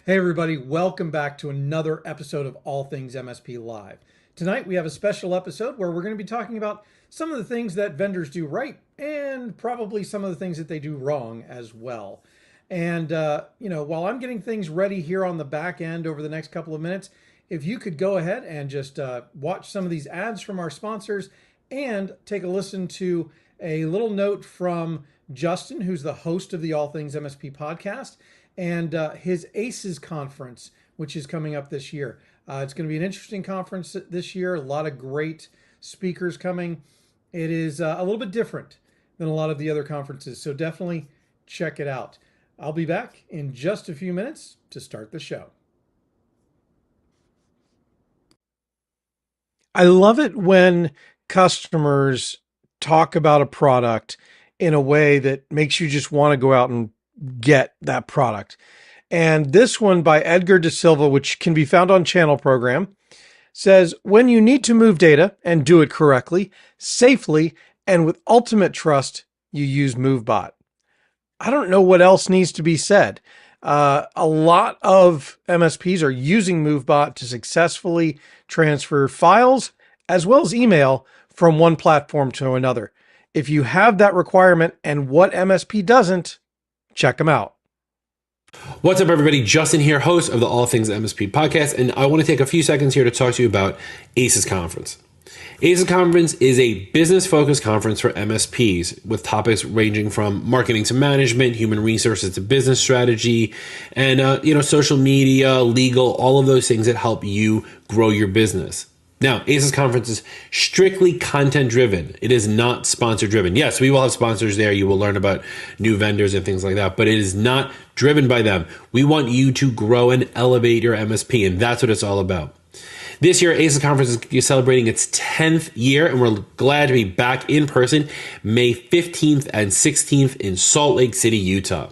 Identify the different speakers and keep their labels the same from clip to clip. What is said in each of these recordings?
Speaker 1: Hey, everybody, welcome back to another episode of All Things MSP Live. Tonight, we have a special episode where we're going to be talking about some of the things that vendors do right and probably some of the things that they do wrong as well. And, while I'm getting things ready here on the back end over the next couple of minutes, if you could go ahead and just watch some of these ads from our sponsors and take a listen to a little note from Justin, who's the host of the All Things MSP podcast, and his ACES conference, which is coming up this year. It's going to be an interesting conference this year. A lot of great speakers coming. It is a little bit different than a lot of the other conferences, so definitely check it out. I'll be back in just a few minutes to start the show. I love it when customers talk about a product in a way that makes you just want to go out and get that product. And this one by Edgar Da Silva, which can be found on Channel Program, says, when you need to move data and do it correctly, safely, and with ultimate trust, you use MoveBot. I don't know what else needs to be said. A lot of MSPs are using MoveBot to successfully transfer files as well as email from one platform to another. If you have that requirement and what MSP doesn't, check them out.
Speaker 2: What's up, everybody? Justin here, host of the All Things MSP podcast, and I want to take a few seconds here to talk to you about ACES Conference. ACES Conference is a business-focused conference for MSPs with topics ranging from marketing to management, human resources to business strategy, and social media, legal, all of those things that help you grow your business. Now, ACES Conference is strictly content-driven. It is not sponsor-driven. Yes, we will have sponsors there. You will learn about new vendors and things like that, but it is not driven by them. We want you to grow and elevate your MSP, and that's what it's all about. This year, ACES Conference is celebrating its 10th year, and we're glad to be back in person May 15th and 16th in Salt Lake City, Utah.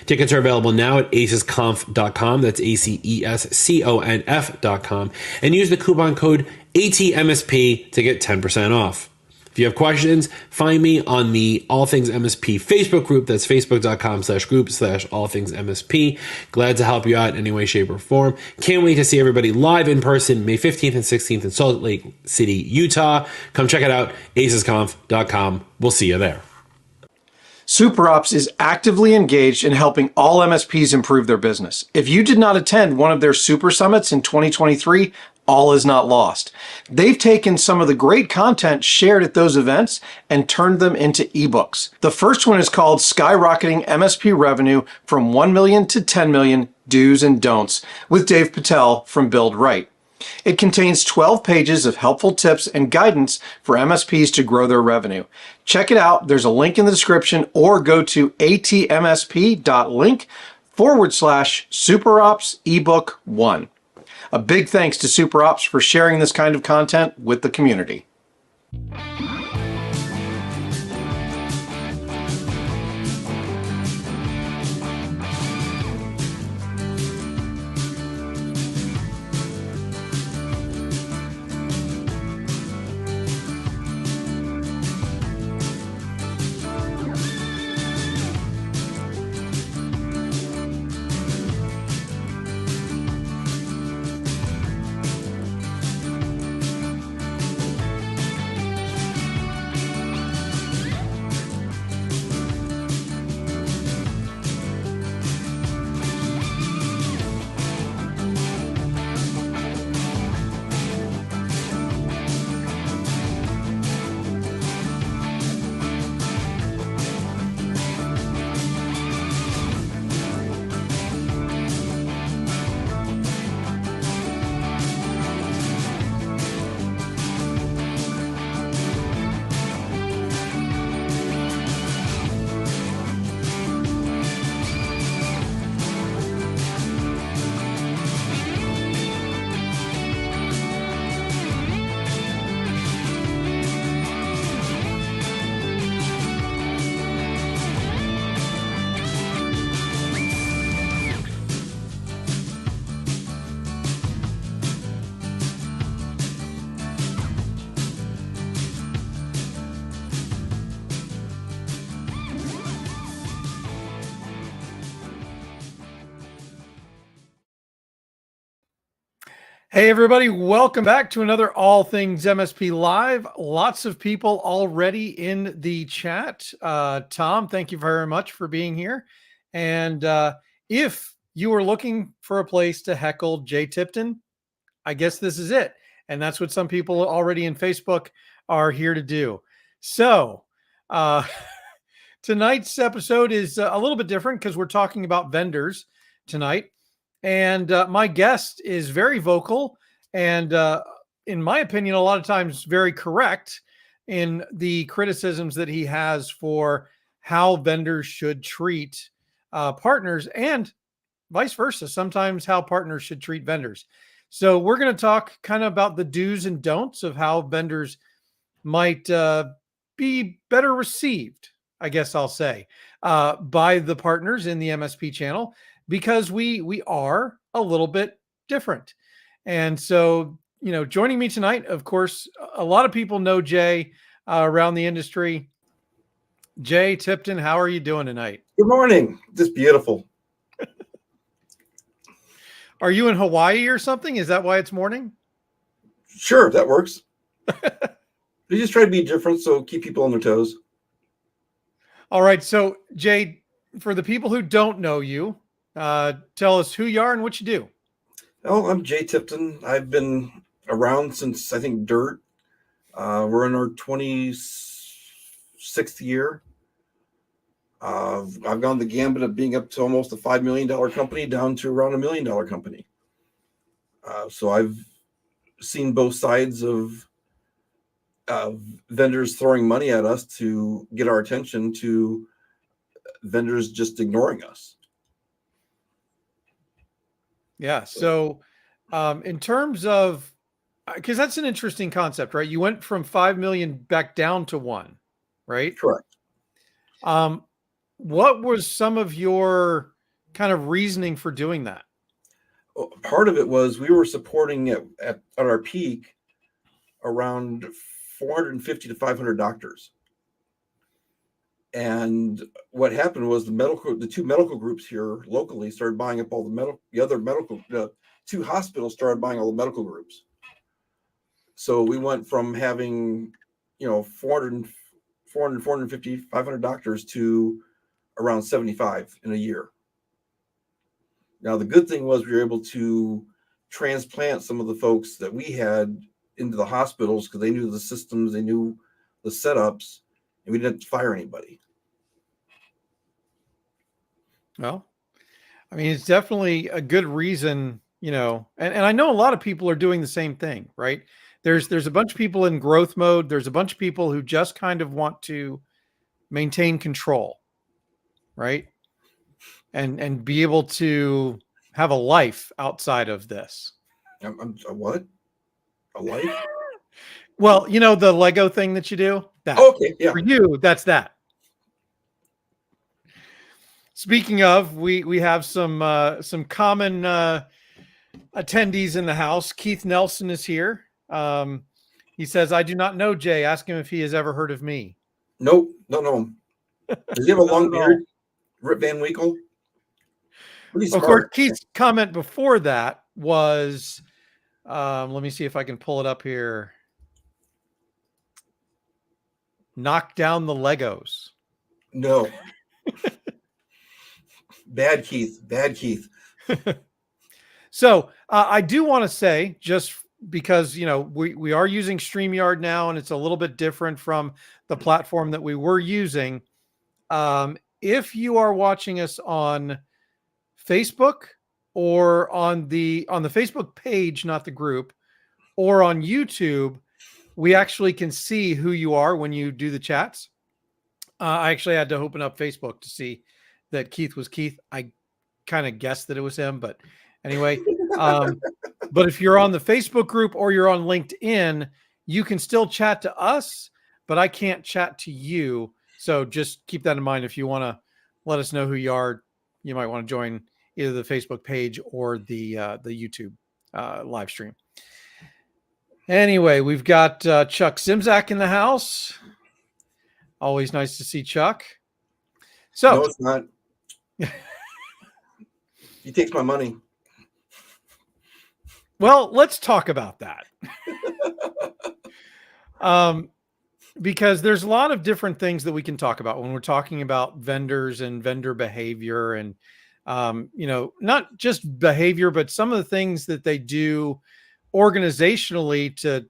Speaker 2: Tickets are available now at acesconf.com. That's ACESCONF.com. And use the coupon code ATMSP to get 10% off. If you have questions, find me on the All Things MSP Facebook group. That's facebook.com/group/allthingsmsp. Glad to help you out in any way, shape, or form. Can't wait to see everybody live in person May 15th and 16th in Salt Lake City, Utah. Come check it out, acesconf.com. We'll see you there.
Speaker 3: SuperOps is actively engaged in helping all MSPs improve their business. If you did not attend one of their Super Summits in 2023, all is not lost. They've taken some of the great content shared at those events and turned them into ebooks. The first one is called Skyrocketing MSP Revenue from 1 million to 10 million Do's and Don'ts with Dave Patel from Build Right. It contains 12 pages of helpful tips and guidance for MSPs to grow their revenue. Check it out. There's a link in the description, or go to atmsp.link/SuperOps ebook 1. A big thanks to SuperOps for sharing this kind of content with the community.
Speaker 1: Hey, everybody, welcome back to another All Things MSP Live. Lots of people already in the chat. Tom, thank you very much for being here. And if you are looking for a place to heckle Jay Tipton, I guess this is it. And that's what some people already in Facebook are here to do. So tonight's episode is a little bit different because we're talking about vendors tonight. And my guest is very vocal and, in my opinion, a lot of times very correct in the criticisms that he has for how vendors should treat partners and vice versa. Sometimes how partners should treat vendors. So we're going to talk kind of about the do's and don'ts of how vendors might be better received, I guess I'll say, by the partners in the MSP channel, because we are a little bit different. And so, joining me tonight, of course, a lot of people know Jay around the industry. Jay Tipton, how are you doing tonight?
Speaker 4: Good morning. Just beautiful.
Speaker 1: Are you in Hawaii or something? Is that why it's morning?
Speaker 4: Sure, that works. We just try to be different, so keep people on their toes.
Speaker 1: All right. So, Jay, for the people who don't know you, tell us who you are and what you do.
Speaker 4: Oh, I'm Jay Tipton. I've been around since, I think, Dirt. We're in our 26th year. I've gone the gambit of being up to almost a $5 million company down to around $1 million company. So I've seen both sides of vendors throwing money at us to get our attention to vendors just ignoring us.
Speaker 1: Yeah. So, in terms of, because that's an interesting concept, right? You went from 5 million back down to 1, right?
Speaker 4: Correct.
Speaker 1: What was some of your kind of reasoning for doing that?
Speaker 4: Well, part of it was we were supporting at our peak around 450 to 500 doctors. And what happened was the two medical groups here locally started buying up all the two hospitals started buying all the medical groups. So we went from having, 450, 500 doctors to around 75 in a year. Now, the good thing was we were able to transplant some of the folks that we had into the hospitals because they knew the systems, they knew the setups, and we didn't have to fire anybody.
Speaker 1: Well, I mean, it's definitely a good reason, and I know a lot of people are doing the same thing, right? There's a bunch of people in growth mode. There's a bunch of people who just kind of want to maintain control, right? And be able to have a life outside of this.
Speaker 4: A what? A life?
Speaker 1: Well, the Lego thing that you do? That.
Speaker 4: Okay, yeah.
Speaker 1: For you, that's that. Speaking of, we have some common attendees in the house. Keith Nelson is here. He says, "I do not know Jay. Ask him if he has ever heard of me."
Speaker 4: Nope, don't know him. Does he have a long beard? Rip Van Winkle?
Speaker 1: Of course, Keith's comment before that was, let me see if I can pull it up here. Knock down the Legos.
Speaker 4: No. Bad Keith.
Speaker 1: So I do want to say, just because, we are using StreamYard now, and it's a little bit different from the platform that we were using. If you are watching us on Facebook or on the Facebook page, not the group, or on YouTube, we actually can see who you are when you do the chats. I actually had to open up Facebook to see that Keith was Keith. I kind of guessed that it was him, but anyway, but if you're on the Facebook group or you're on LinkedIn, you can still chat to us, but I can't chat to you. So just keep that in mind. If you want to let us know who you are, you might want to join either the Facebook page or the YouTube live stream. Anyway, we've got Chuck Simzak in the house. Always nice to see Chuck. So
Speaker 4: no, it's not. He takes my money.
Speaker 1: Well, let's talk about that. Because there's a lot of different things that we can talk about when we're talking about vendors and vendor behavior and, not just behavior, but some of the things that they do organizationally to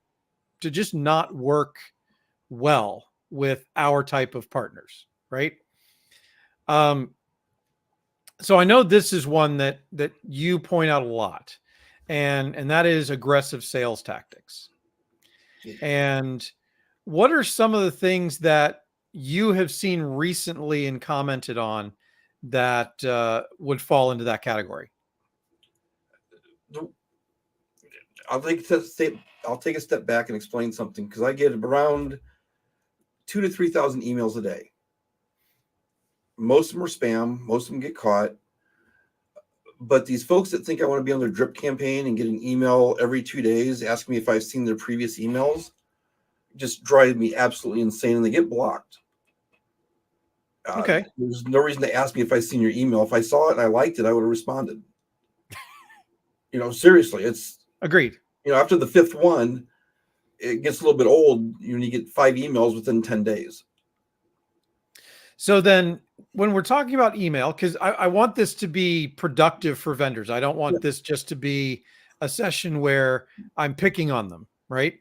Speaker 1: just not work well with our type of partners, right? So I know this is one that you point out a lot, and that is aggressive sales tactics. And what are some of the things that you have seen recently and commented on that would fall into that category?
Speaker 4: I'll take a step back and explain something, because I get around 2,000 to 3,000 emails a day. Most of them are spam. Most of them get caught. But these folks that think I want to be on their drip campaign and get an email every 2 days asking me if I've seen their previous emails just drive me absolutely insane, and they get blocked.
Speaker 1: Okay.
Speaker 4: There's no reason to ask me if I've seen your email. If I saw it and I liked it, I would have responded. Seriously, it's
Speaker 1: Agreed.
Speaker 4: After the fifth one, it gets a little bit old. You get 5 emails within 10 days.
Speaker 1: So then when we're talking about email, because I want this to be productive for vendors. I don't want this just to be a session where I'm picking on them, right?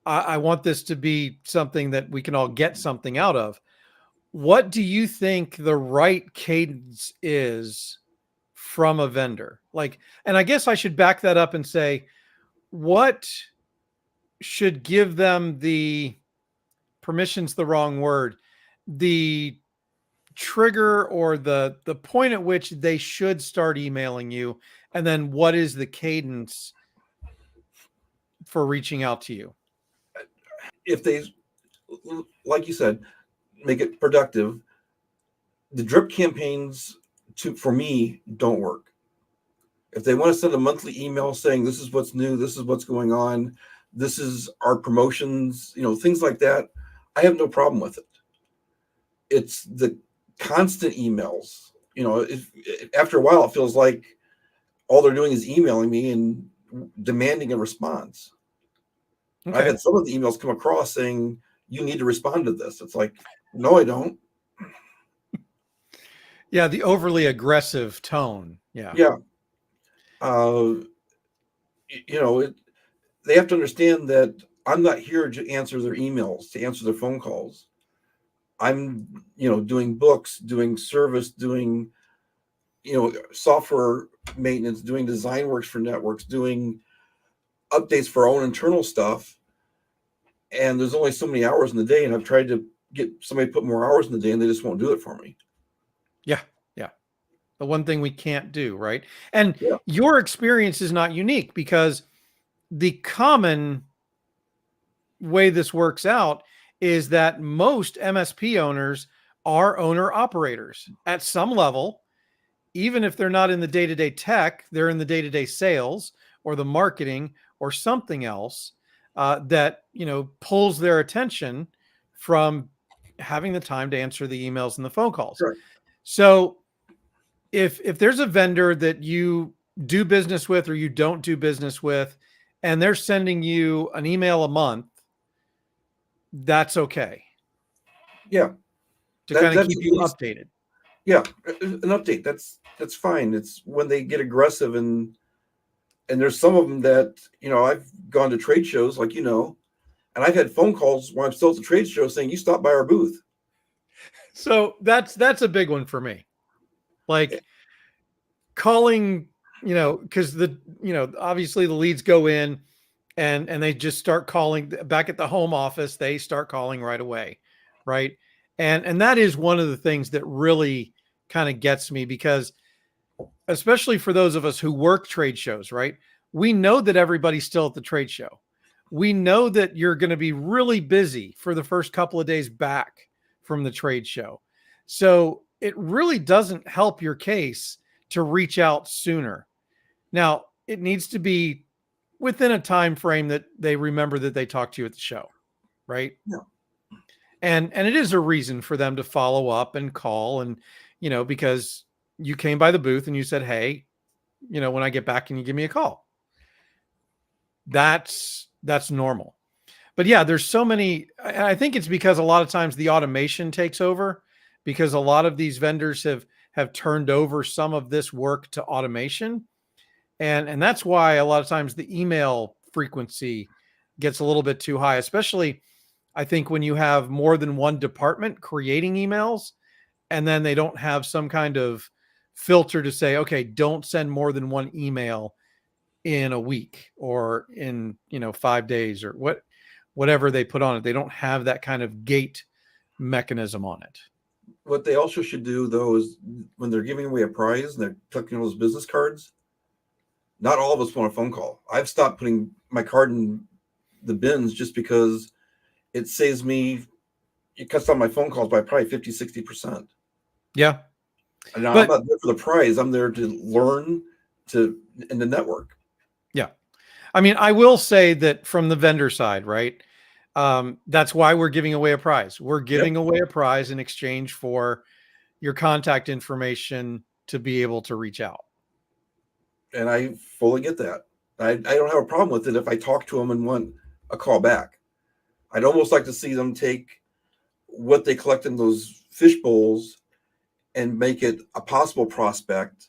Speaker 1: I want this to be something that we can all get something out of. What do you think the right cadence is from a vendor? And I guess I should back that up and say, what should give them the permission's the wrong word, the trigger or the point at which they should start emailing you, and then what is the cadence for reaching out to you?
Speaker 4: If they, like you said, make it productive, the drip campaigns for me don't work. If they want to send a monthly email saying this is what's new, this is what's going on, this is our promotions, things like that, I have no problem with it. It's the constant emails. After a while, it feels like all they're doing is emailing me and demanding a response. Okay. I've had some of the emails come across saying, you need to respond to this. It's like, no, I don't.
Speaker 1: Yeah, the overly aggressive tone. Yeah.
Speaker 4: Yeah. They have to understand that I'm not here to answer their emails, to answer their phone calls. I'm, doing books, doing service, doing, software maintenance, doing design works for networks, doing updates for our own internal stuff. And there's only so many hours in the day, and I've tried to get somebody to put more hours in the day, and they just won't do it for me.
Speaker 1: Yeah. The one thing we can't do, right? And your experience is not unique, because the common way this works out is that most MSP owners are owner operators at some level. Even if they're not in the day-to-day tech, they're in the day-to-day sales or the marketing or something else that pulls their attention from having the time to answer the emails and the phone calls.
Speaker 4: Right.
Speaker 1: So if there's a vendor that you do business with or you don't do business with, and they're sending you an email a month, that's okay.
Speaker 4: Yeah.
Speaker 1: To kind of keep you updated.
Speaker 4: Yeah. An update. That's fine. It's when they get aggressive, and there's some of them that, I've gone to trade shows, and I've had phone calls when I'm still at the trade show saying, you stopped by our booth.
Speaker 1: So that's a big one for me. Calling, because obviously the leads go in and they just start calling back at the home office. They start calling right away. Right. And that is one of the things that really kind of gets me, because especially for those of us who work trade shows, right? We know that everybody's still at the trade show. We know that you're going to be really busy for the first couple of days back from the trade show. So it really doesn't help your case to reach out sooner. Now, it needs to be within a time frame that they remember that they talked to you at the show, right?
Speaker 4: Yeah.
Speaker 1: And it is a reason for them to follow up and call, and because you came by the booth and you said, hey, when I get back, can you give me a call? that's normal. But yeah, there's so many, and I think it's because a lot of times the automation takes over, because a lot of these vendors have turned over some of this work to automation. And that's why a lot of times the email frequency gets a little bit too high, especially I think when you have more than one department creating emails, and then they don't have some kind of filter to say, okay, don't send more than one email in a week or in 5 days or whatever they put on it. They don't have that kind of gate mechanism on it.
Speaker 4: What they also should do, though, is when they're giving away a prize and they're collecting those business cards, not all of us want a phone call. I've stopped putting my card in the bins just because it saves me, it cuts down my phone calls by probably 50, 60%.
Speaker 1: Yeah.
Speaker 4: And I'm not there for the prize. I'm there to learn in the network.
Speaker 1: Yeah. I mean, I will say that from the vendor side, right? That's why we're giving away a prize. We're giving away a prize in exchange for your contact information to be able to reach out.
Speaker 4: And I fully get that. I don't have a problem with it if I talk to them and want a call back. I'd almost like to see them take what they collect in those fish bowls and make it a possible prospect.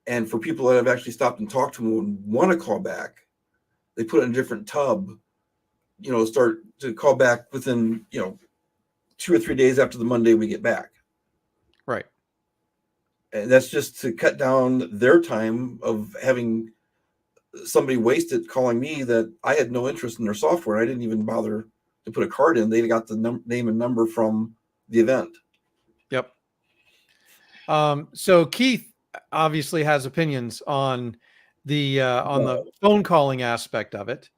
Speaker 4: And for people that have actually stopped and talked to them and want to call back, they put it in a different tub, start to call back within, 2 or 3 days after the Monday we get back.
Speaker 1: Right.
Speaker 4: And that's just to cut down their time of having somebody wasted calling me that I had no interest in their software. I didn't even bother to put a card in. They got the name and number from the event.
Speaker 1: Yep. So Keith obviously has opinions on the phone calling aspect of it.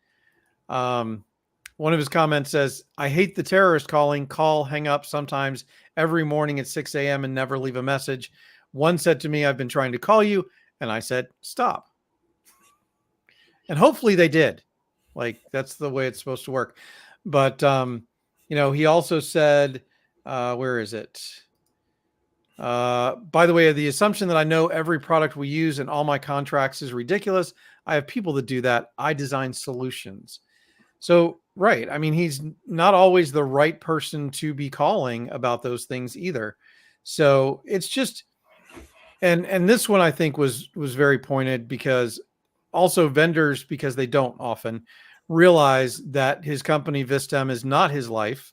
Speaker 1: One of his comments says, "I hate the terrorist calling, call, hang up sometimes every morning at 6 a.m. and never leave a message. One said to me, 'I've been trying to call you.' And I said, 'Stop.'" And hopefully they did. Like, that's the way it's supposed to work. But, he also said, where is it? By the way, the assumption that I know every product we use in all my contracts is ridiculous. I have people that do that. I design solutions. So, right. I mean, he's not always the right person to be calling about those things either. So it's just, and this one I think was very pointed, because also vendors, because they don't often realize that his company Vistem is not his life,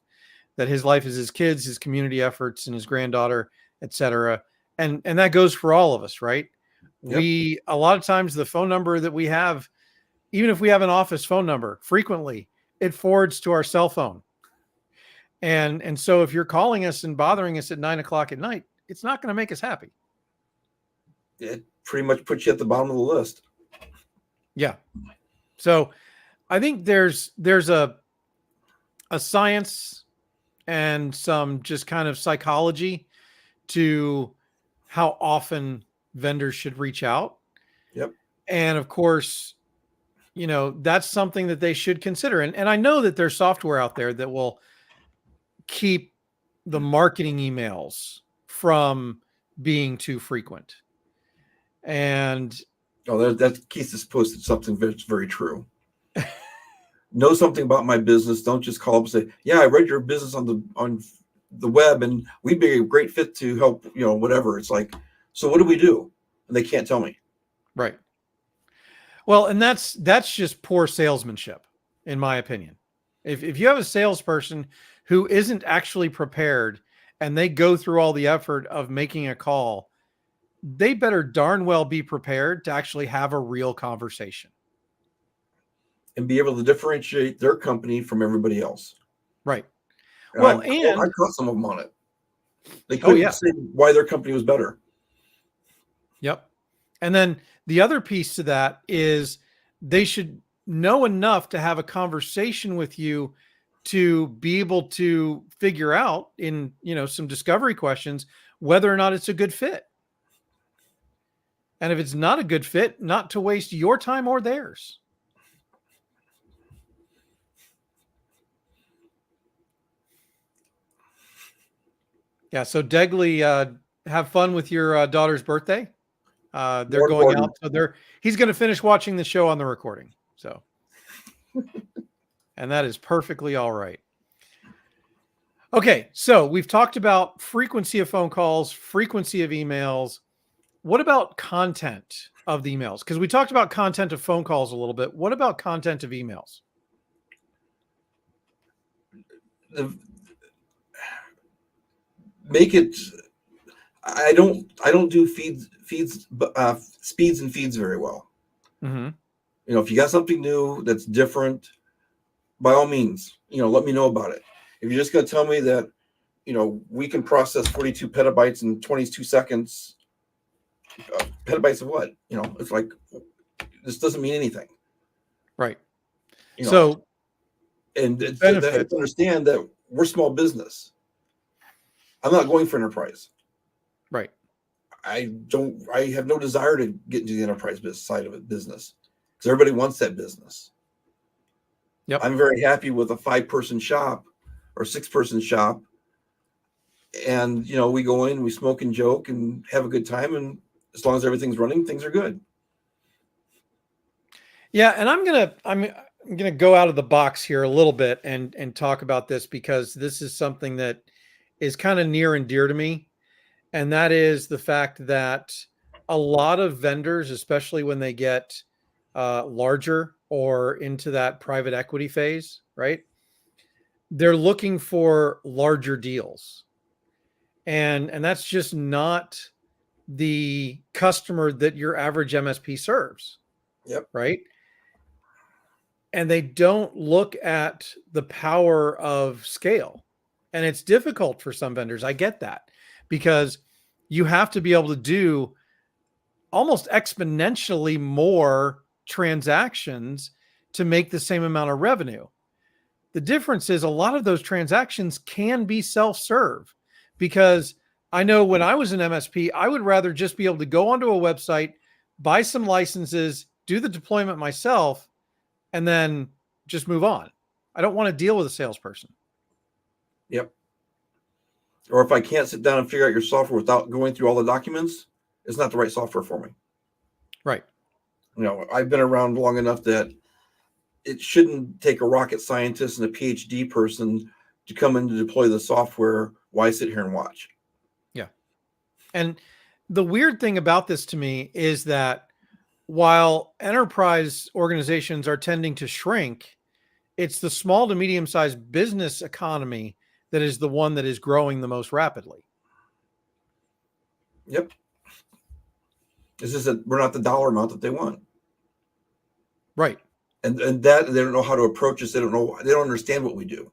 Speaker 1: that his life is his kids, his community efforts, and his granddaughter, etc. And that goes for all of us, right? Yep. A lot of times the phone number that we have, even if we have an office phone number, frequently it forwards to our cell phone. And so if you're calling us and bothering us at 9:00 at night, it's not going to make us happy.
Speaker 4: It pretty much puts you at the bottom of the list.
Speaker 1: Yeah. So I think there's a science and some just kind of psychology to how often vendors should reach out.
Speaker 4: Yep.
Speaker 1: And of course, that's something that they should consider. And I know that there's software out there that will keep the marketing emails from being too frequent. And
Speaker 4: that Keith has posted something that's very true. Know something about my business. Don't just call up and say, "Yeah, I read your business on the web, and we'd be a great fit to help." Whatever. It's like, so what do we do? And they can't tell me.
Speaker 1: Right. Well, and that's just poor salesmanship, in my opinion. If you have a salesperson who isn't actually prepared and they go through all the effort of making a call, they better darn well be prepared to actually have a real conversation.
Speaker 4: And be able to differentiate their company from everybody else.
Speaker 1: Right.
Speaker 4: And I caught some of them on it. They couldn't say why their company was better.
Speaker 1: Yep. And then the other piece to that is they should know enough to have a conversation with you to be able to figure out in, some discovery questions, whether or not it's a good fit. And if it's not a good fit, not to waste your time or theirs. Yeah. So Degley, have fun with your daughter's birthday. They're going out. So he's going to finish watching the show on the recording. So, and that is perfectly all right. Okay, so we've talked about frequency of phone calls, frequency of emails. What about content of the emails? Because we talked about content of phone calls a little bit. What about content of emails?
Speaker 4: Make it. I don't do speeds and feeds very well.
Speaker 1: Mm-hmm.
Speaker 4: You know, if you got something new that's different, by all means, let me know about it. If you're just going to tell me that, we can process 42 petabytes in 22 seconds, petabytes of what? It's like, this doesn't mean anything.
Speaker 1: Right.
Speaker 4: So, and it's understand that we're small business. I'm not going for enterprise.
Speaker 1: Right.
Speaker 4: I have no desire to get into the enterprise side of it business because everybody wants that business.
Speaker 1: Yep.
Speaker 4: I'm very happy with a 5-person shop or 6-person shop. And, we go in, we smoke and joke and have a good time. And as long as everything's running, things are good.
Speaker 1: Yeah. And I'm going to go out of the box here a little bit and talk about this because this is something that is kind of near and dear to me. And that is the fact that a lot of vendors, especially when they get larger or into that private equity phase, right? They're looking for larger deals. And that's just not the customer that your average MSP serves.
Speaker 4: Yep.
Speaker 1: Right. And they don't look at the power of scale. And it's difficult for some vendors. I get that because you have to be able to do almost exponentially more transactions to make the same amount of revenue. The difference is a lot of those transactions can be self-serve because I know when I was an MSP, I would rather just be able to go onto a website, buy some licenses, do the deployment myself, and then just move on. I don't want to deal with a salesperson.
Speaker 4: Yep. Or if I can't sit down and figure out your software without going through all the documents, it's not the right software for me.
Speaker 1: Right.
Speaker 4: I've been around long enough that it shouldn't take a rocket scientist and a PhD person to come in to deploy the software. Why sit here and watch?
Speaker 1: Yeah. And the weird thing about this to me is that while enterprise organizations are tending to shrink, it's the small to medium-sized business economy that is the one that is growing the most rapidly.
Speaker 4: Yep. It's just that we're not the dollar amount that they want.
Speaker 1: Right.
Speaker 4: And that they don't know how to approach us. They don't understand what we do.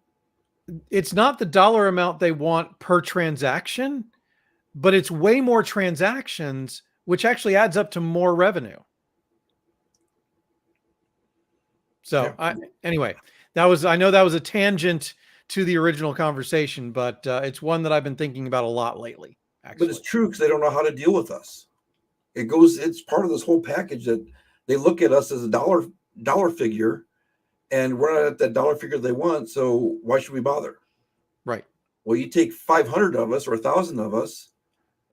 Speaker 1: It's not the dollar amount they want per transaction, but it's way more transactions, which actually adds up to more revenue. So anyway, I know that was a tangent to the original conversation, but it's one that I've been thinking about a lot lately. Actually.
Speaker 4: But it's true because they don't know how to deal with us. It's part of this whole package that they look at us as a dollar figure, and we're not at that dollar figure they want. So why should we bother?
Speaker 1: Right.
Speaker 4: Well, you take 500 of us or 1,000 of us,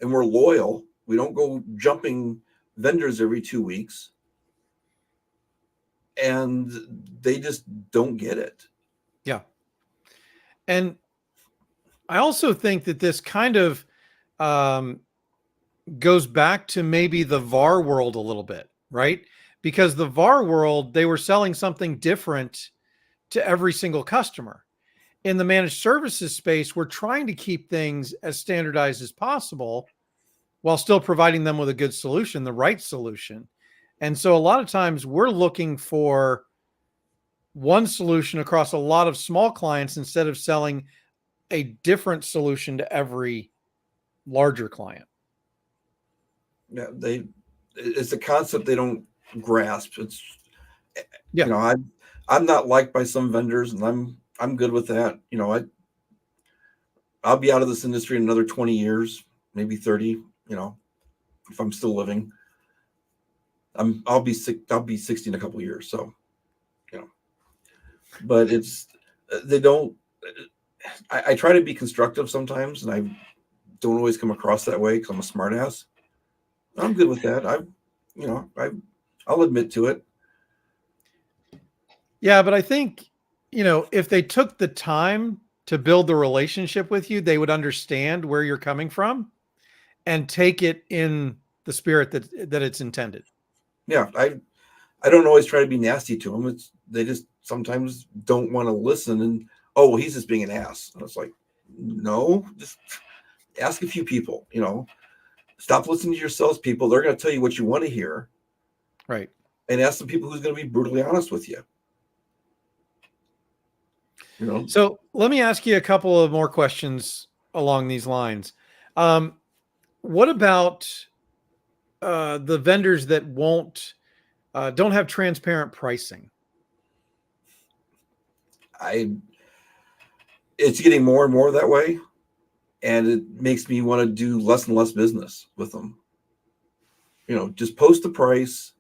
Speaker 4: and we're loyal. We don't go jumping vendors every 2 weeks. And they just don't get it.
Speaker 1: Yeah. And I also think that this kind of goes back to maybe the VAR world a little bit, right? Because the VAR world, they were selling something different to every single customer. In the managed services space, we're trying to keep things as standardized as possible while still providing them with a good solution, the right solution. And so a lot of times we're looking for one solution across a lot of small clients instead of selling a different solution to every larger client.
Speaker 4: Yeah, it's a concept they don't grasp. I'm not liked by some vendors, and I'm good with that. I'll be out of this industry in another 20 years, maybe 30, if I'm still living. I'll be 60 in a couple of years. So, but they don't, I try to be constructive sometimes, and I don't always come across that way because I'm a smart ass. I'm good with that. I'll admit to it.
Speaker 1: Yeah, but I think, if they took the time to build the relationship with you, they would understand where you're coming from and take it in the spirit that it's intended.
Speaker 4: Yeah, I don't always try to be nasty to them. They just sometimes don't want to listen, and oh, well, he's just being an ass. And it's like, no, just ask a few people. Stop listening to your salespeople. They're going to tell you what you want to hear,
Speaker 1: Right.
Speaker 4: and ask the people who's going to be brutally honest with you.
Speaker 1: So let me ask you a couple of more questions along these lines. What about the vendors that don't have transparent pricing?
Speaker 4: It's getting more and more that way, and it makes me want to do less and less business with them. Just post the price.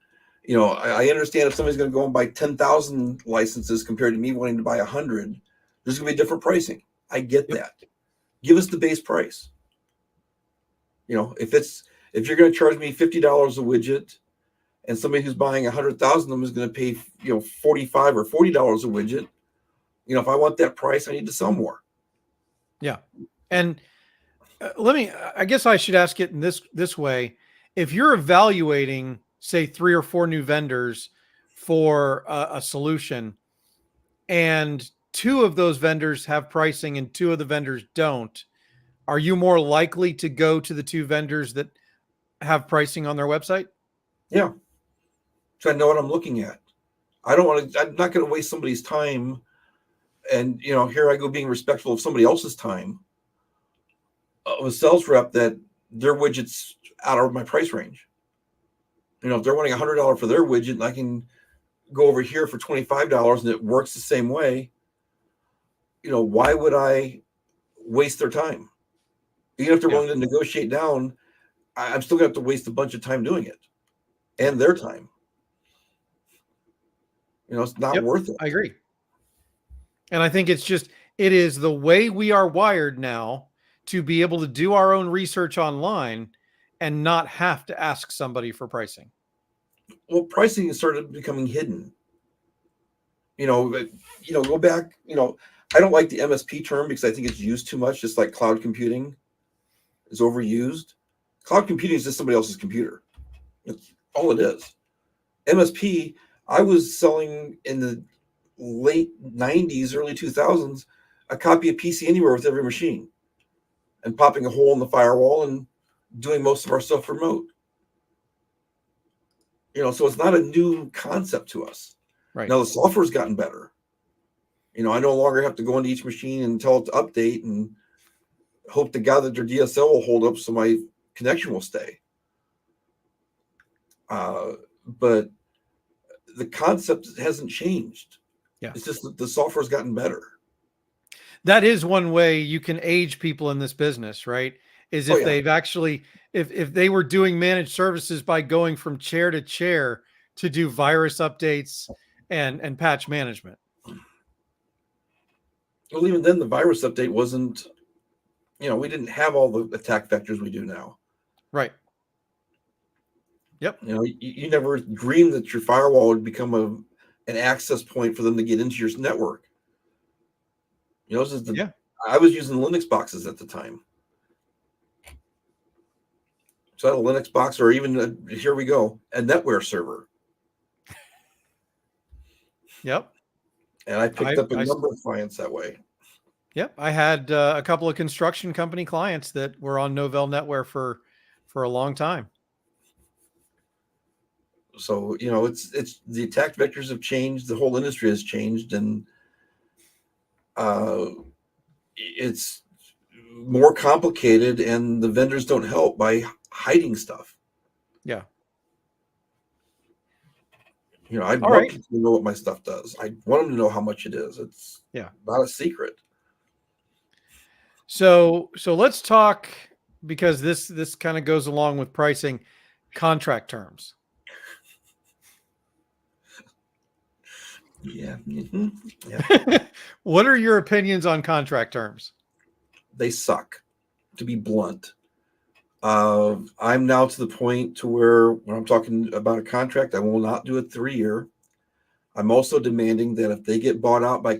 Speaker 4: I understand if somebody's going to go and buy 10,000 licenses compared to me wanting to buy 100, there's going to be different pricing. I get that. Give us the base price. If you're going to charge me $50 a widget, and somebody who's buying 100,000 of them is going to pay $45 or $40 a widget, if I want that price, I need to sell more.
Speaker 1: Yeah, and I guess I should ask it in this way: if you're evaluating, say, 3 or 4 new vendors for a solution, and 2 of those vendors have pricing and 2 of the vendors don't, are you more likely to go to the 2 vendors that have pricing on their website?
Speaker 4: Yeah. So I know what I'm looking at. I'm not going to waste somebody's time. And, here I go being respectful of somebody else's time. Of a sales rep that their widget's out of my price range. If they're wanting $100 for their widget, and I can go over here for $25 and it works the same way, why would I waste their time? Even if they're willing to negotiate down, I'm still going to have to waste a bunch of time doing it and their time. It's not worth it.
Speaker 1: I agree. And I think it is the way we are wired now to be able to do our own research online and not have to ask somebody for pricing.
Speaker 4: Well, pricing is sort of becoming hidden. Go back, I don't like the MSP term because I think it's used too much, just like cloud computing is overused. Cloud computing is just somebody else's computer. That's all it is. MSP, I was selling in the late 90s, early 2000s, a copy of PC Anywhere with every machine and popping a hole in the firewall and doing most of our stuff remote. So it's not a new concept to us.
Speaker 1: Right.
Speaker 4: Now the software's gotten better. I no longer have to go into each machine and tell it to update and hope to God that their DSL will hold up so my connection will stay. But the concept hasn't changed.
Speaker 1: Yeah.
Speaker 4: It's just that the software's gotten better.
Speaker 1: That is one way you can age people in this business, right? Is if they've actually, if they were doing managed services by going from chair to chair to do virus updates and patch management.
Speaker 4: Well, even then the virus update wasn't, we didn't have all the attack vectors we do now.
Speaker 1: Right. Yep.
Speaker 4: You never dreamed that your firewall would become an access point for them to get into your network. I was using Linux boxes at the time. So I had a Linux box, or even here we go, a NetWare server.
Speaker 1: Yep.
Speaker 4: And I picked up a number of clients that way.
Speaker 1: Yep. I had a couple of construction company clients that were on Novell NetWare for a long time.
Speaker 4: So, it's the attack vectors have changed. The whole industry has changed, and it's more complicated, and the vendors don't help by hiding stuff.
Speaker 1: Yeah.
Speaker 4: I'd want people to know what my stuff does. I want them to know how much it is. It's not a secret.
Speaker 1: So let's talk, because this kind of goes along with pricing, contract terms.
Speaker 4: Yeah. Mm-hmm. Yeah.
Speaker 1: What are your opinions on contract terms?
Speaker 4: They suck, to be blunt. I'm now to the point to where when I'm talking about a contract, I will not do a 3-year. I'm also demanding that if they get bought out by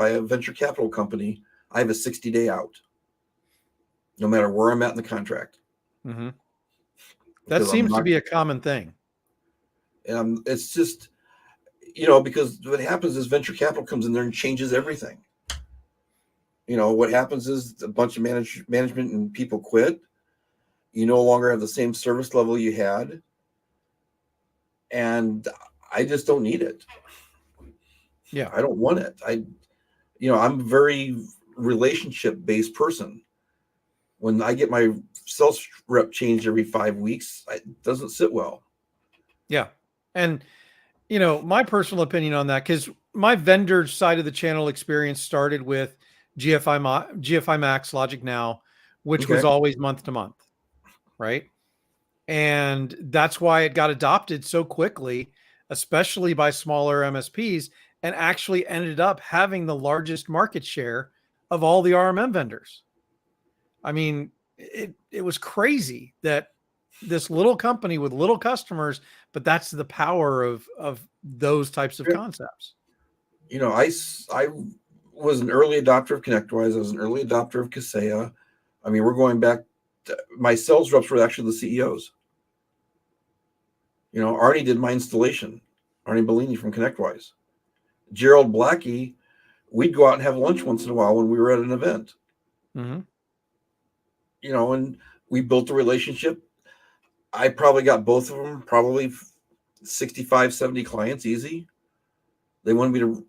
Speaker 4: a venture capital company, I have a 60-day out, no matter where I'm at in the contract.
Speaker 1: Mm-hmm. That
Speaker 4: Because
Speaker 1: seems to be a common thing.
Speaker 4: And it's just, because what happens is venture capital comes in there and changes everything. What happens is a bunch of management and people quit. You no longer have the same service level you had. And I just don't need it.
Speaker 1: Yeah.
Speaker 4: I don't want it. I'm a very relationship-based person. When I get my sales rep changed every 5 weeks, it doesn't sit well.
Speaker 1: Yeah. And, my personal opinion on that, because my vendor side of the channel experience started with GFI Max Logic Now, which was always month to month, right? And that's why it got adopted so quickly, especially by smaller MSPs, and actually ended up having the largest market share of all the RMM vendors. I mean, it was crazy that this little company with little customers, but that's the power of those types of concepts.
Speaker 4: I was an early adopter of ConnectWise. I was an early adopter of Kaseya. I mean, we're going back my sales reps were actually the CEOs. Arnie did my installation. Arnie Bellini from ConnectWise. Gerald Blackie, we'd go out and have lunch once in a while when we were at an event.
Speaker 1: Mm-hmm.
Speaker 4: And we built a relationship. I probably got both of them, probably 65, 70 clients easy. They wanted me to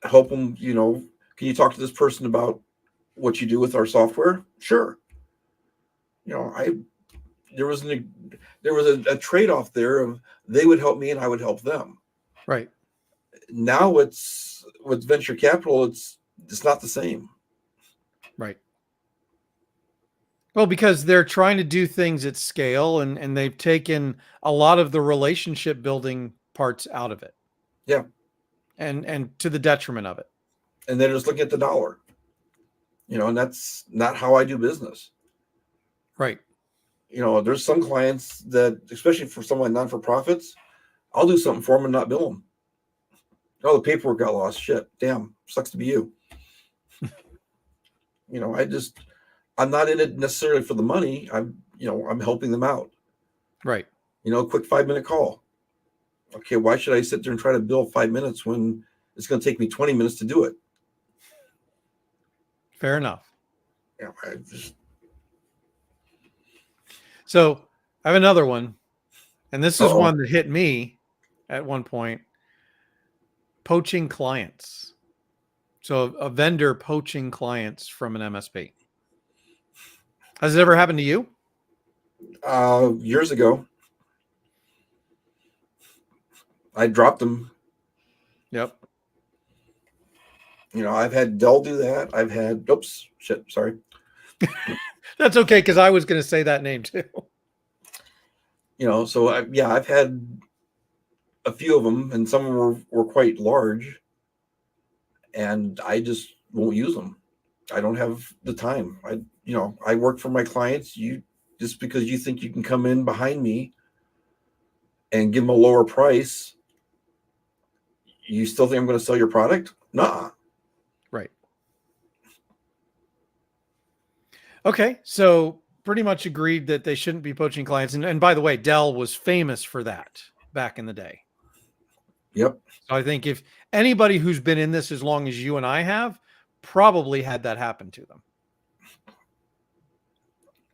Speaker 4: help them, can you talk to this person about what you do with our software? Sure. There was a trade-off there of they would help me and I would help them.
Speaker 1: Right.
Speaker 4: Now it's with venture capital, it's not the same.
Speaker 1: Right. Well, because they're trying to do things at scale and they've taken a lot of the relationship building parts out of it.
Speaker 4: Yeah.
Speaker 1: And to the detriment of it.
Speaker 4: And they're just looking at the dollar. And that's not how I do business.
Speaker 1: Right.
Speaker 4: There's some clients that, especially for some of my non-for-profits, I'll do something for them and not bill them. Oh, the paperwork got lost. Shit. Damn. Sucks to be you. I'm not in it necessarily for the money. I'm helping them out.
Speaker 1: Right.
Speaker 4: A quick 5-minute call. Okay. Why should I sit there and try to bill 5 minutes when it's going to take me 20 minutes to do it?
Speaker 1: Fair enough.
Speaker 4: Yeah.
Speaker 1: So I have another one, and this is one that hit me at one point. Poaching clients. So a vendor poaching clients from an MSP. Has it ever happened to you?
Speaker 4: Years ago. I dropped them.
Speaker 1: Yep.
Speaker 4: I've had Dell do that. I've had, sorry.
Speaker 1: That's okay, because I was going to say that name too.
Speaker 4: So I've had a few of them, and some of them were quite large, and I just won't use them. I don't have the time. I work for my clients. Just because you think you can come in behind me and give them a lower price, you still think I'm going to sell your product? Nah.
Speaker 1: Right. Okay, so pretty much agreed that they shouldn't be poaching clients. And by the way, Dell was famous for that back in the day.
Speaker 4: Yep.
Speaker 1: So I think if anybody who's been in this as long as you and I have probably had that happen to them.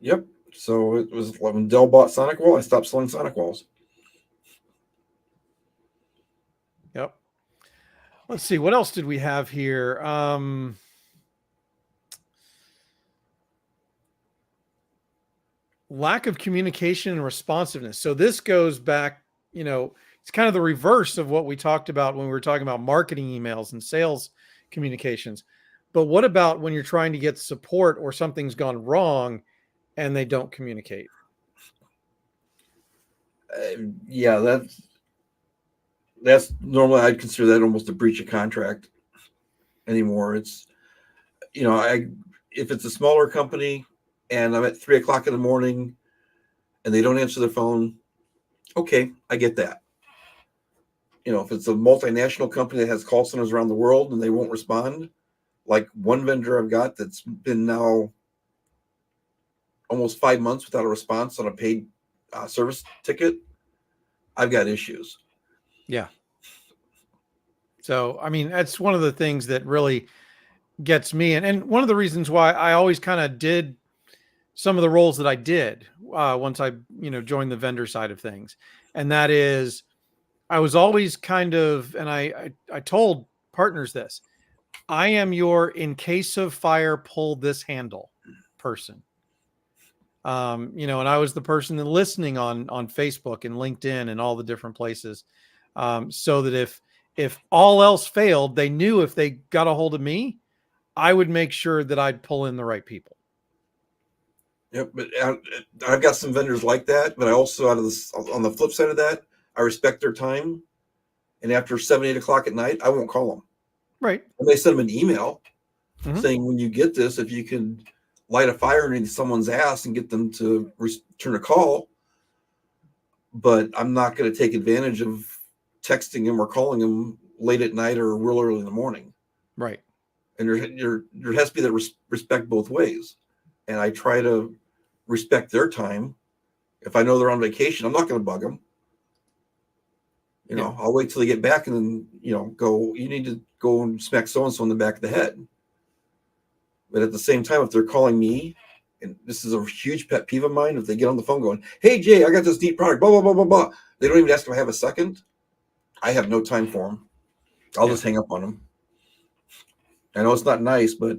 Speaker 4: Yep. So it was when Dell bought SonicWall, I stopped selling SonicWalls.
Speaker 1: Yep. Let's see. What else did we have here? Lack of communication and responsiveness. So this goes back, it's kind of the reverse of what we talked about when we were talking about marketing emails and sales communications. But what about when you're trying to get support or something's gone wrong and they don't communicate?
Speaker 4: Yeah, that's normally I'd consider that almost a breach of contract anymore. It's, if it's a smaller company and I'm at 3:00 in the morning and they don't answer their phone, okay, I get that. if it's a multinational company that has call centers around the world and they won't respond, like one vendor I've got that's been now almost 5 months without a response on a paid service ticket, I've got issues.
Speaker 1: Yeah. So, I mean, that's one of the things that really gets me. And one of the reasons why I always kind of did some of the roles that I did once I, joined the vendor side of things. And that is, I was always kind of, and I told partners this, I am your in case of fire, pull this handle person. And I was the person that listening on Facebook and LinkedIn and all the different places. So that if all else failed, they knew if they got a hold of me, I would make sure that I'd pull in the right people.
Speaker 4: Yep, but I've got some vendors like that, but I also, on the flip side of that, I respect their time. And after 7, 8 o'clock at night, I won't call them.
Speaker 1: Right.
Speaker 4: I may send them an email saying, when you get this, if you can light a fire underneath someone's ass and get them to return a call. But I'm not going to take advantage of texting him or calling him late at night or real early in the morning.
Speaker 1: Right.
Speaker 4: And there has to be that respect both ways. And I try to respect their time. If I know they're on vacation, I'm not going to bug them. I'll wait till they get back and then, go, you need to go and smack so-and-so in the back of the head. But at the same time, if they're calling me, and this is a huge pet peeve of mine, if they get on the phone going, hey, Jay, I got this neat product, blah, blah, blah, blah, blah. They don't even ask if I have a second. I have no time for them. I'll just hang up on them. I know it's not nice, but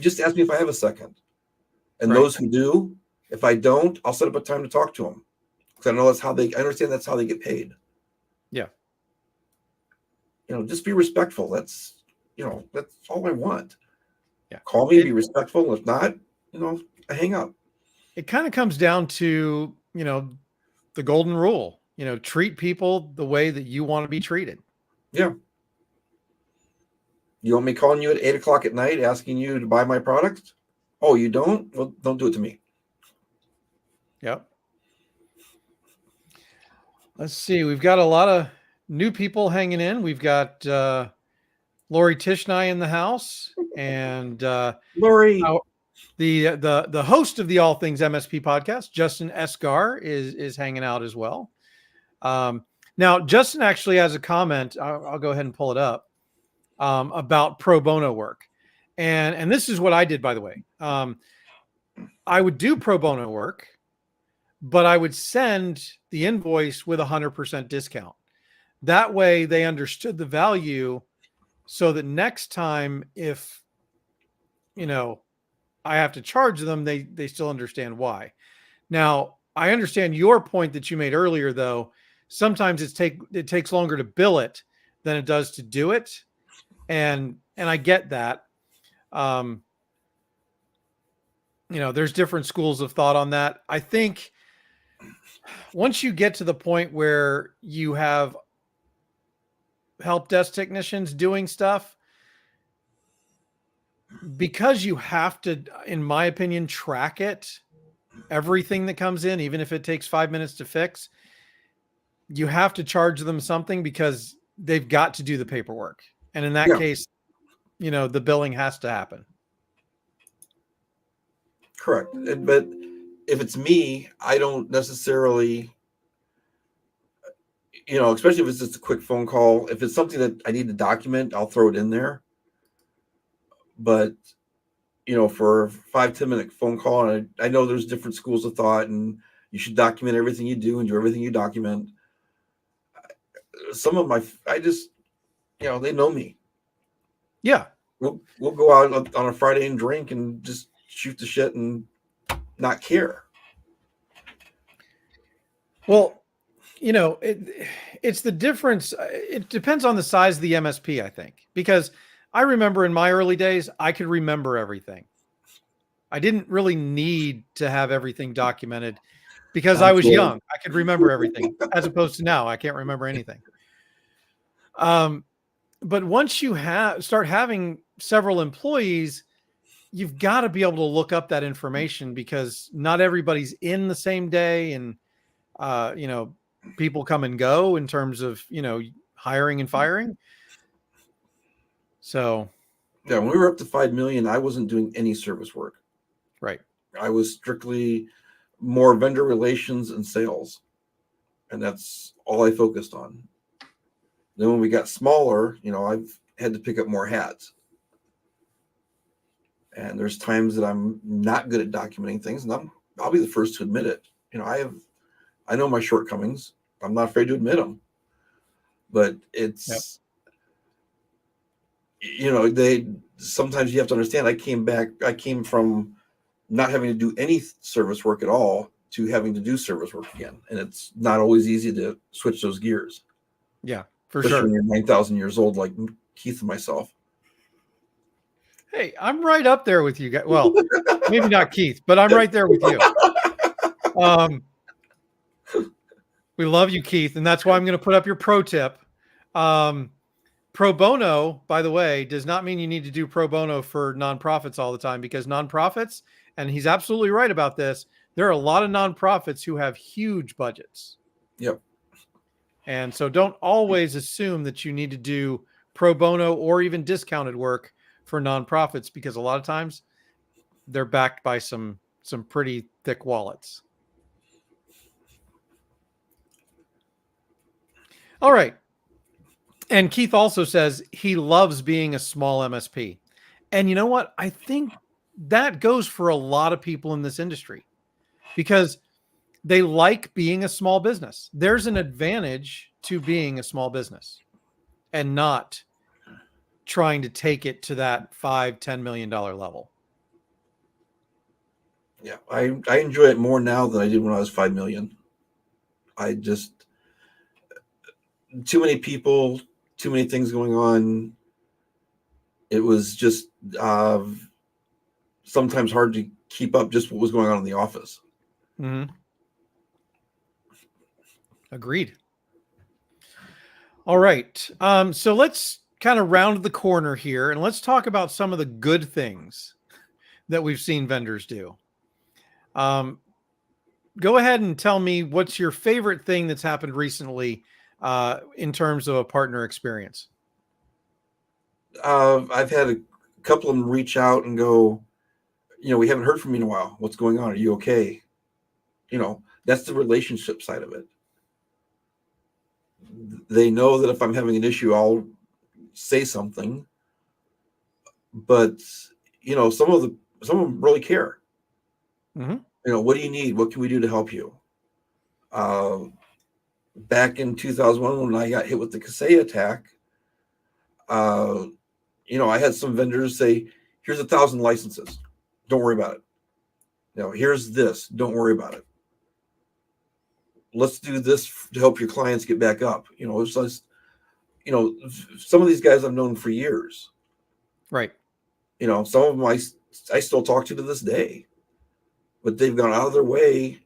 Speaker 4: just ask me if I have a second. And those who do, if I don't, I'll set up a time to talk to them. Because I know I understand that's how they get paid.
Speaker 1: Yeah.
Speaker 4: Just be respectful. That's all I want.
Speaker 1: Yeah.
Speaker 4: Call me, be respectful. If not, I hang up.
Speaker 1: It kind of comes down to, the golden rule, treat people the way that you want to be treated.
Speaker 4: Yeah. You want me calling you at 8 o'clock at night, asking you to buy my product? Oh, you don't? Well, don't do it to me.
Speaker 1: Yep. Let's see. We've got a lot of new people hanging in. We've got Lori Tishnai in the house, and
Speaker 4: Lori,
Speaker 1: the host of the All Things MSP podcast, Justin Esgar, is hanging out as well. Now, Justin actually has a comment. I'll go ahead and pull it up about pro bono work, and this is what I did, by the way. I would do pro bono work, but I would send the invoice with 100% discount. That way they understood the value, so that next time, if, I have to charge them, they still understand why. Now, I understand your point that you made earlier, though. Sometimes it takes longer to bill it than it does to do it. And I get that. There's different schools of thought on that. I think once you get to the point where you have help desk technicians doing stuff, because you have to, in my opinion, track it, everything that comes in, even if it takes 5 minutes to fix, you have to charge them something because they've got to do the paperwork. And in that case, the billing has to happen.
Speaker 4: Correct. But if it's me, I don't necessarily, especially if it's just a quick phone call. If it's something that I need to document, I'll throw it in there. But, for a 5-10 minute phone call, and I know there's different schools of thought, and you should document everything you do and do everything you document. Some of they know me.
Speaker 1: Yeah.
Speaker 4: We'll go out on a Friday and drink and just shoot the shit and not care.
Speaker 1: Well, it's the difference. It depends on the size of the MSP, I think, because I remember in my early days, I could remember everything. I didn't really need to have everything documented because I was young. I could remember everything, as opposed to now, I can't remember anything. But once you start having several employees, you've got to be able to look up that information, because not everybody's in the same day, and people come and go in terms of hiring and firing. So,
Speaker 4: yeah, when we were up to 5 million, I wasn't doing any service work.
Speaker 1: right.
Speaker 4: I was strictly more vendor relations and sales. And that's all I focused on. Then when we got smaller, I've had to pick up more hats. And there's times that I'm not good at documenting things, and I'll be the first to admit it. I know my shortcomings. I'm not afraid to admit them. But it's, sometimes you have to understand. I came from not having to do any service work at all to having to do service work again, and it's not always easy to switch those gears.
Speaker 1: Yeah, for
Speaker 4: Especially
Speaker 1: sure.
Speaker 4: when you're 9,000 years old, like Keith and myself.
Speaker 1: Hey, I'm right up there with you guys. Well, maybe not Keith, but I'm right there with you. We love you, Keith, and that's why I'm going to put up your pro tip. Pro bono, by the way, does not mean you need to do pro bono for nonprofits all the time, because nonprofits, and he's absolutely right about this, there are a lot of nonprofits who have huge budgets.
Speaker 4: Yep.
Speaker 1: And so don't always assume that you need to do pro bono or even discounted work for nonprofits, because a lot of times they're backed by some pretty thick wallets. All right. And Keith also says he loves being a small MSP. And you know what? I think that goes for a lot of people in this industry, because they like being a small business. There's an advantage to being a small business and not trying to take it to that $5-10 million level.
Speaker 4: Yeah, I enjoy it more now than I did when I was 5 million. I just, too many people, too many things going on. It was just sometimes hard to keep up just what was going on in the office.
Speaker 1: Mm-hmm. Agreed. All right. So let's kind of round the corner here, and let's talk about some of the good things that we've seen vendors do. Go ahead and tell me what's your favorite thing that's happened recently in terms of a partner experience.
Speaker 4: I've had a couple of them reach out and go, we haven't heard from you in a while. What's going on? Are you okay? That's the relationship side of it. They know that if I'm having an issue, I'll say something. But some of them really care.
Speaker 1: Mm-hmm.
Speaker 4: What do you need? What can we do to help you? Back in 2001, when I got hit with the Kaseya attack, I had some vendors say, "Here's 1,000 licenses. Don't worry about it. Here's this. Don't worry about it. Let's do this to help your clients get back up." It's just, some of these guys I've known for years.
Speaker 1: Right.
Speaker 4: Some of them I still talk to this day, but they've gone out of their way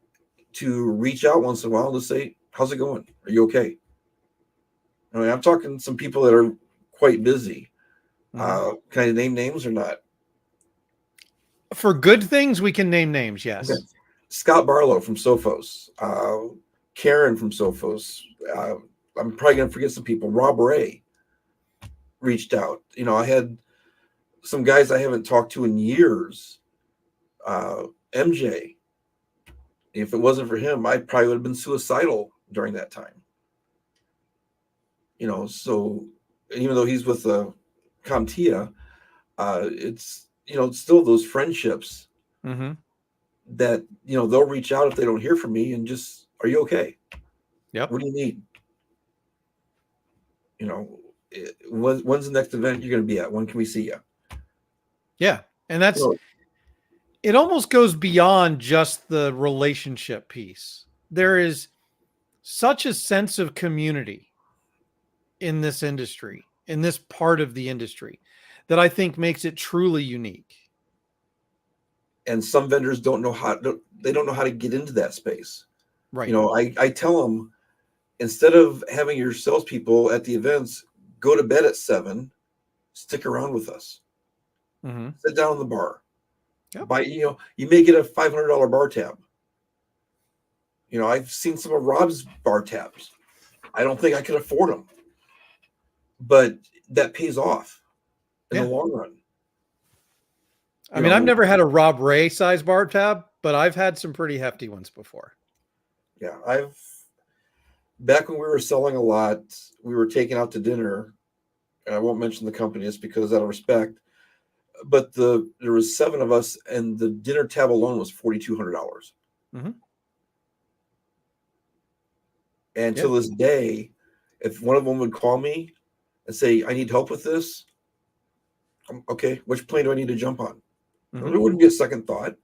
Speaker 4: to reach out once in a while to say, "How's it going? Are you okay?" I'm talking some people that are quite busy. Mm-hmm. Can I name names or not?
Speaker 1: For good things, we can name names. Yes. Okay.
Speaker 4: Scott Barlow from Sophos, Karen from Sophos. I'm probably going to forget some people. Rob Ray reached out. I had some guys I haven't talked to in years. MJ, if it wasn't for him, I probably would have been suicidal during that time. So even though he's with CompTIA, it's, it's still those friendships.
Speaker 1: Mm-hmm.
Speaker 4: That they'll reach out if they don't hear from me and just, "Are you okay?
Speaker 1: Yep.
Speaker 4: What do you need? When's the next event you're going to be at? When can we see you?"
Speaker 1: Yeah, and that's it. Almost goes beyond just the relationship piece. There is such a sense of community in this industry, in this part of the industry, that I think makes it truly unique.
Speaker 4: And some vendors don't know how to get into that space.
Speaker 1: Right.
Speaker 4: I tell them, instead of having your salespeople at the events go to bed at 7, stick around with us.
Speaker 1: Mm-hmm.
Speaker 4: Sit down in the bar.
Speaker 1: Yep.
Speaker 4: Buy, you may get a $500 bar tab. I've seen some of Rob's bar tabs. I don't think I could afford them. but that pays off in
Speaker 1: Yeah.
Speaker 4: the long run.
Speaker 1: I mean, I've never had a Rob Ray size bar tab, but I've had some pretty hefty ones before.
Speaker 4: Yeah, back when we were selling a lot, we were taking out to dinner, and I won't mention the company just because out of respect. But there was 7 of us, and the dinner tab alone was $4,200.
Speaker 1: Mm-hmm.
Speaker 4: And to this day, if one of them would call me and say, "I need help with this," okay, which plane do I need to jump on?
Speaker 1: Mm-hmm.
Speaker 4: It wouldn't be a second thought.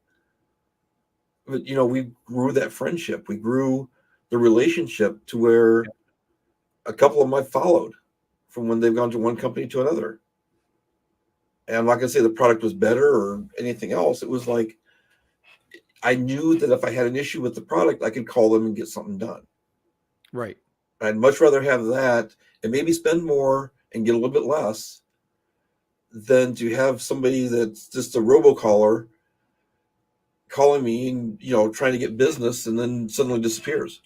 Speaker 4: But we grew that friendship. We grew the relationship to where a couple of them I followed from when they've gone to one company to another. And I'm not going to say the product was better or anything else. It was like I knew that if I had an issue with the product, I could call them and get something done.
Speaker 1: Right.
Speaker 4: I'd much rather have that and maybe spend more and get a little bit less than to have somebody that's just a robocaller calling me and trying to get business and then suddenly disappears.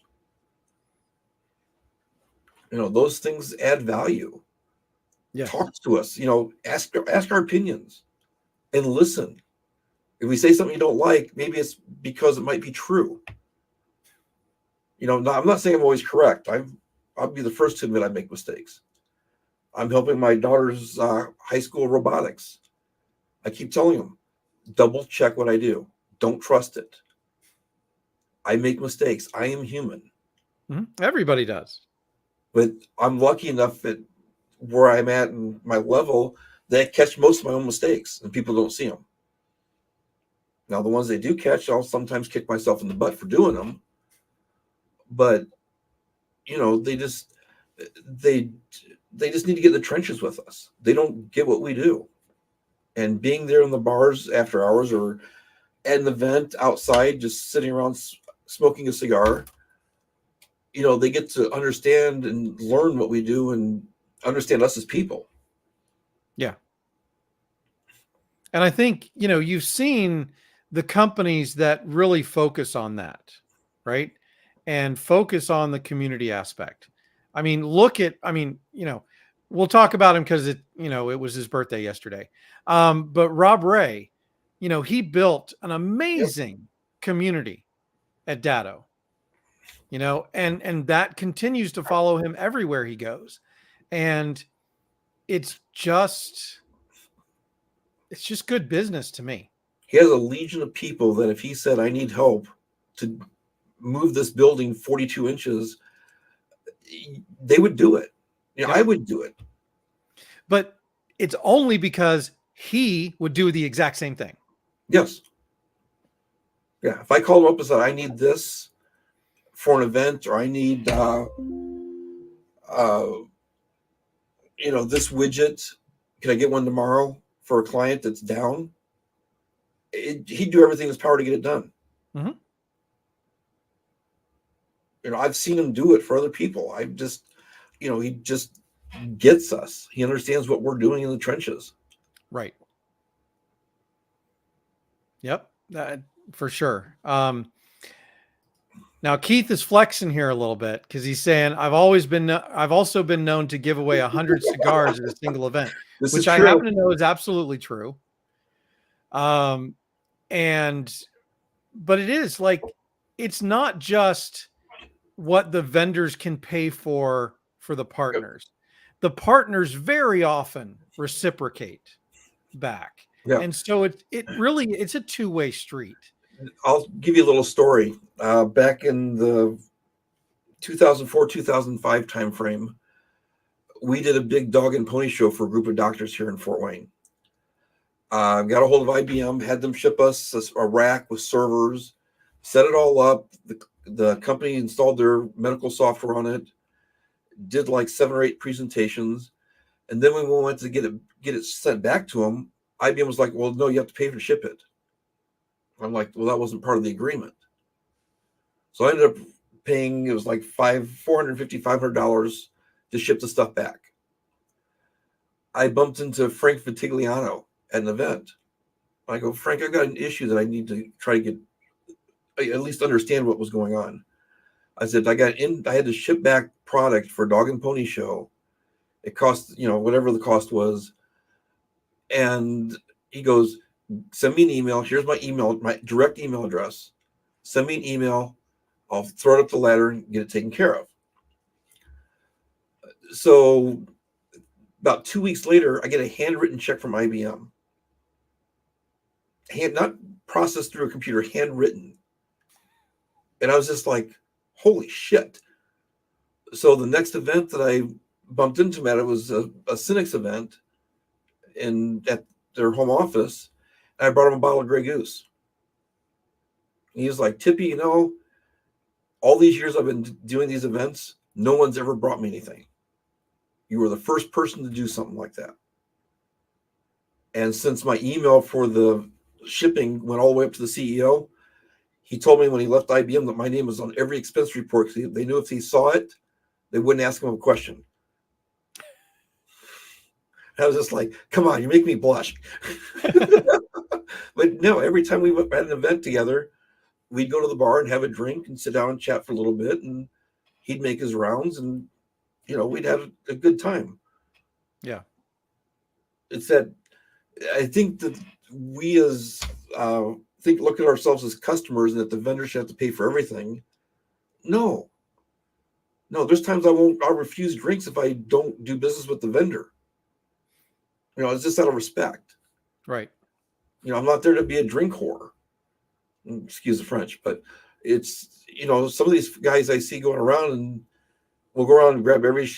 Speaker 4: Those things add value.
Speaker 1: Yeah.
Speaker 4: Talk to us, ask our opinions and listen. If we say something you don't like, maybe it's because it might be true. I'm not saying I'm always correct. I'll be the first to admit I make mistakes. I'm helping my daughter's high school robotics. I keep telling them, double check what I do. Don't trust it. I make mistakes. I am human.
Speaker 1: Mm-hmm. Everybody does.
Speaker 4: But I'm lucky enough that where I'm at in my level that I catch most of my own mistakes and people don't see them. Now, the ones they do catch, I'll sometimes kick myself in the butt for doing them. But, they just need to get in the trenches with us. They don't get what we do. And being there in the bars after hours or at an event outside, just sitting around smoking a cigar, they get to understand and learn what we do and understand us as people.
Speaker 1: Yeah. And I think, you've seen the companies that really focus on that, right? And focus on the community aspect. I mean, we'll talk about him because it was his birthday yesterday. But Rob Ray, he built an amazing community at Datto, and that continues to follow him everywhere he goes. And it's just good business to me.
Speaker 4: He has a legion of people that if he said, "I need help to move this building 42 inches, they would do it. I would do it.
Speaker 1: But it's only because he would do the exact same thing.
Speaker 4: Yes. Yeah. If I called him up and said, "I need this for an event," or "I need, this widget. Can I get one tomorrow for a client that's down?" He'd do everything in his power to get it done.
Speaker 1: Mm-hmm.
Speaker 4: I've seen him do it for other people. he just gets us. He understands what we're doing in the trenches.
Speaker 1: Right. Yep. For sure. Now Keith is flexing here a little bit because he's saying, I've also been known to give away 100 cigars at a single event, which I happen to know is absolutely true. But it is like, it's not just what the vendors can pay for the partners. The partners very often reciprocate back.
Speaker 4: Yeah.
Speaker 1: And so it's a two-way street.
Speaker 4: I'll give you a little story. Back in the 2004, 2005 timeframe, we did a big dog and pony show for a group of doctors here in Fort Wayne. Got a hold of IBM, had them ship us a rack with servers, set it all up. The company installed their medical software on it, did like 7 or 8 presentations. And then when we went to get it sent back to them, IBM was like, "Well, no, you have to pay to ship it." I'm like, "Well, that wasn't part of the agreement." So I ended up paying, it was like $450, $500 to ship the stuff back. I bumped into Frank Vitigliano at an event. I go, "Frank, I've got an issue that I need to try to get, at least understand what was going on." I said, I had to ship back product for Dog and Pony Show. It cost, whatever the cost was. And he goes, send me an email. Here's my email, my direct email address. Send me an email. I'll throw it up the ladder and get it taken care of. So about 2 weeks later, I get a handwritten check from IBM. Not processed through a computer, handwritten. And I was just like, holy shit. So the next event that I bumped into him at, it was a Cynics event at their home office. And I brought him a bottle of Grey Goose. And he was like, Tippy, all these years I've been doing these events, no one's ever brought me anything. You were the first person to do something like that. And since my email for the shipping went all the way up to the CEO, he told me when he left IBM that my name was on every expense report because they knew if he saw it, they wouldn't ask him a question. I was just like, come on, you make me blush. But no, every time we had an event together, we'd go to the bar and have a drink and sit down and chat for a little bit. And he'd make his rounds and, we'd have a good time.
Speaker 1: Yeah.
Speaker 4: It's that I think that we look at ourselves as customers and that the vendors should have to pay for everything. No, there's times I'll refuse drinks if I don't do business with the vendor. It's just out of respect.
Speaker 1: Right.
Speaker 4: I'm not there to be a drink whore. Excuse the French, but it's, some of these guys I see going around and we'll go around and grab every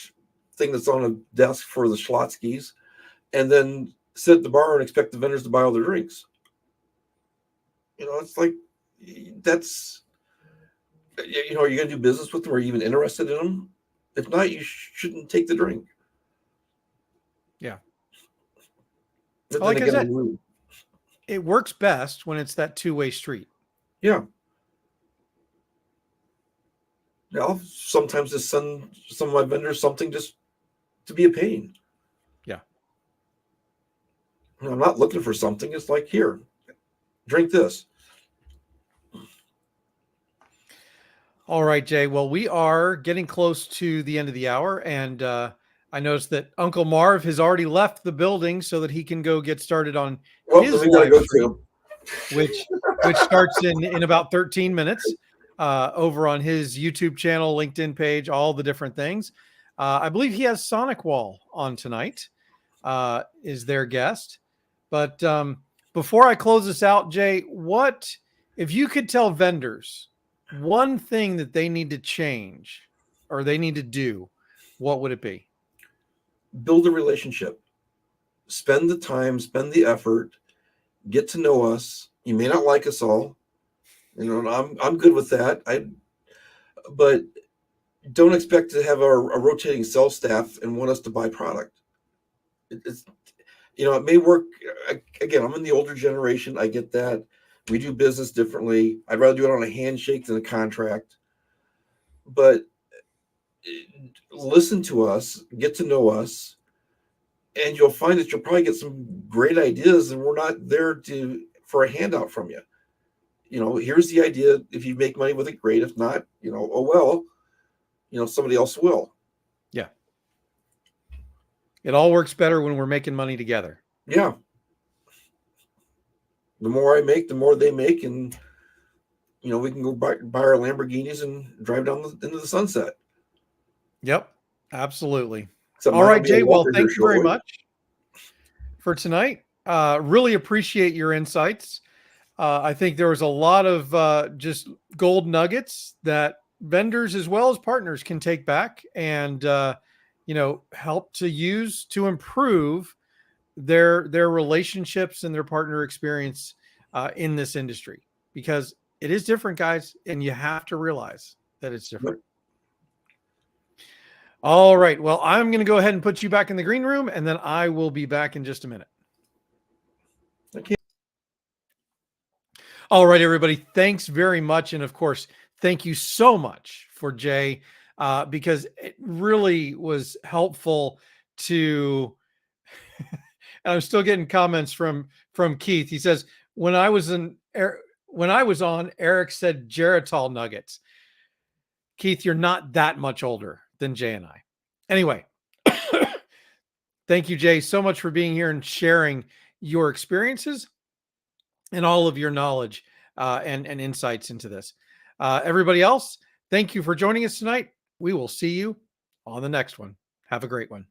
Speaker 4: thing that's on a desk for the Schlotzskys and then sit at the bar and expect the vendors to buy all their drinks. It's like, that's, are you going to do business with them? Are you even interested in them? If not, you shouldn't take the drink.
Speaker 1: Yeah.
Speaker 4: But
Speaker 1: Like
Speaker 4: then
Speaker 1: I
Speaker 4: again,
Speaker 1: said, it works best when it's that two-way street.
Speaker 4: yeah. I'll sometimes just send some of my vendors something just to be a pain.
Speaker 1: Yeah.
Speaker 4: I'm not looking for something. It's like, here, drink this.
Speaker 1: All right, Jay. Well, we are getting close to the end of the hour, and I noticed that Uncle Marv has already left the building so that he can go get started on his live stream, which starts in about 13 minutes over on his YouTube channel, LinkedIn page, all the different things. I believe he has Sonic Wall on tonight, is their guest. But before I close this out, Jay, what if you could tell vendors one thing that they need to change or they need to do, what would it be?
Speaker 4: Build a relationship. Spend the time, spend the effort, get to know us. You may not like us all. I'm good with that. But don't expect to have a rotating sales staff and want us to buy product. It may work. Again, I'm in the older generation. I get that. We do business differently. I'd rather do it on a handshake than a contract. But listen to us, get to know us, and you'll find that you'll probably get some great ideas, and we're not there for a handout from you. Here's the idea. If you make money with it, great. If not, oh well, somebody else will.
Speaker 1: Yeah. It all works better when we're making money together.
Speaker 4: Yeah. The more I make, the more they make, and we can go buy our Lamborghinis and drive down into the sunset.
Speaker 1: Yep, absolutely.
Speaker 4: Except
Speaker 1: all right, Jay. Well,
Speaker 4: Walker
Speaker 1: thank you very
Speaker 4: shortly.
Speaker 1: much for tonight. Really appreciate your insights. I think there was a lot of just gold nuggets that vendors as well as partners can take back and help to use to improve their relationships and their partner experience in this industry, because it is different, guys, and you have to realize that it's different. Yep. All right. Well, I'm going to go ahead and put you back in the green room, and then I will be back in just a minute.
Speaker 4: Okay.
Speaker 1: All right, everybody. Thanks very much. And of course, thank you so much for Jay, because it really was helpful to, and I'm still getting comments from Keith. He says, when I was on, Eric said Geritol nuggets. Keith, you're not that much older than Jay and I. Anyway, Thank you, Jay, so much for being here and sharing your experiences and all of your knowledge and insights into this. Everybody else, thank you for joining us tonight. We will see you on the next one. Have a great one.